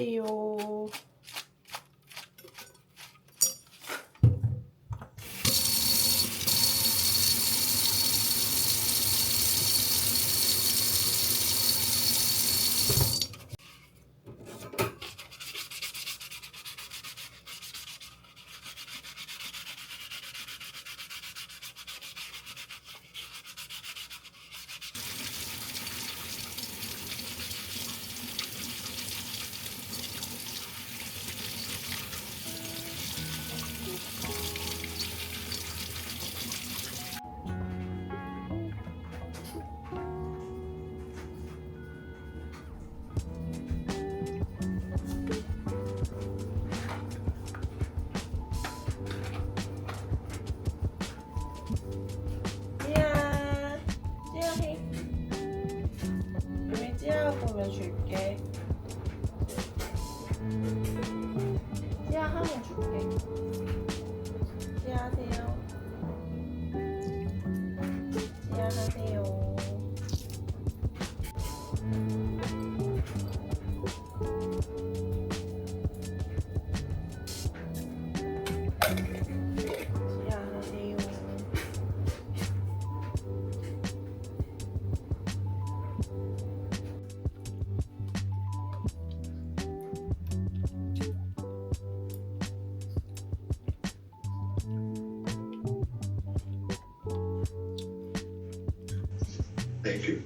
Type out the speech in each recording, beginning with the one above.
안녕하세요. 보면 줄게. 찌야 하면 줄게. 찌야 하세요. 찌야 하세요. 찌야 하세요. Thank you.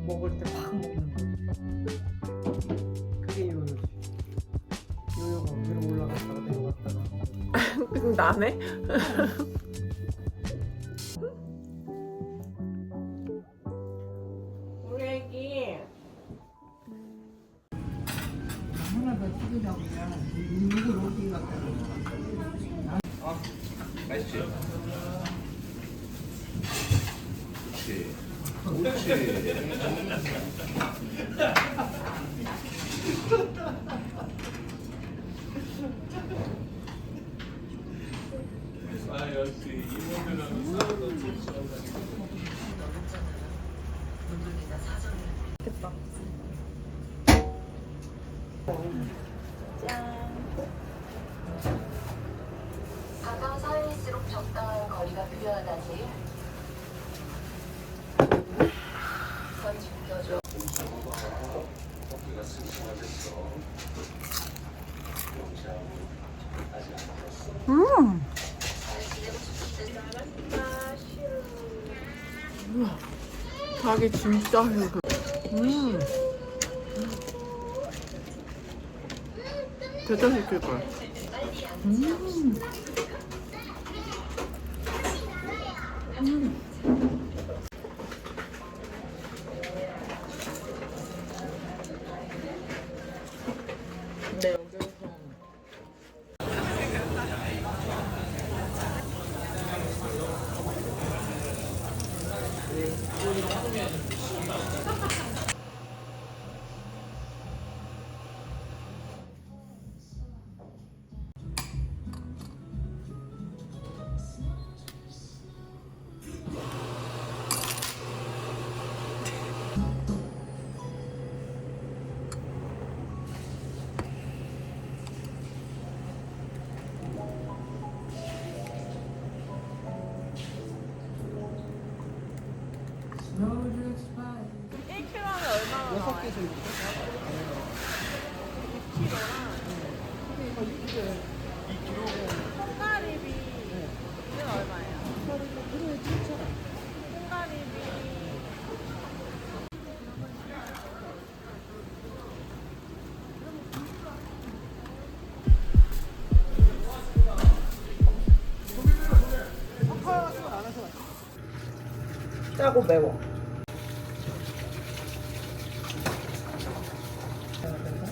먹을 때 확 먹는 거지. 그게 요요지. 요요가 위로 올라갔다가 내려갔다가. 그럼 나네? 우리 애기 하나 더 튀기자고 그냥 누구 로티 같다. 맛있지? 그렇지. 그렇지. 아 역시 이모들하고 싸우던 됐다. 짠. 가까운 사이일수록 적당한 거리가 필요하다지. 선 지켜줘. 커피가 싱싱하겠어. 아직 안 먹었어. 닭이 진짜 흙. 대전시킬 거야. 근데 여기서 짜고 매워.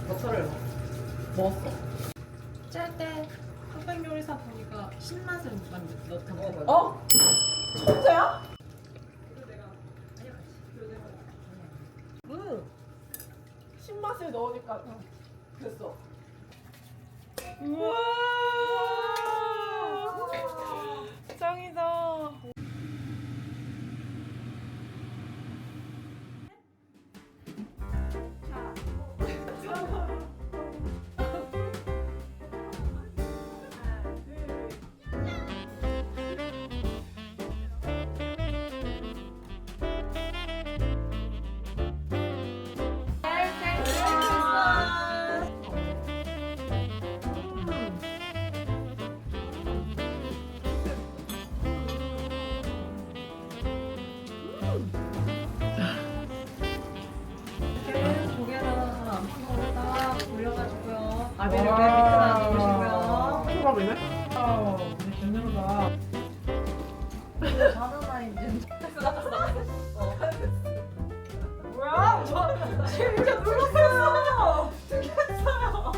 버터를 먹었어. 짤 때 흑백 요리사 보니까 신맛을 넣던 거. 어? 천재야? 신맛을 넣으니까 됐어. 우와. 짱이다. 고개랑 앞으로 딱 돌려가지고요. 아비를 맨 밑에다 놓으시고요. 초밥이네? 우리 제대로다. 자는 아이들. 뭐야? 저 진짜 눌렀어요. 죽겠어요.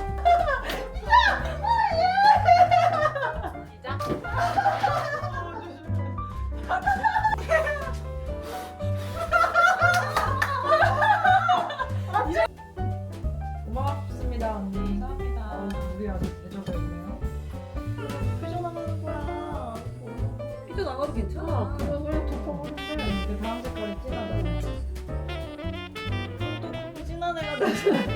고맙습니다 언니. 감사합니다. 우리 아주 대접해주네요. 표정하는 거야. 피도 나가도 괜찮아. 그래 덮어보는데 내 다음 색깔이 진하다. 진한 애가 됐어.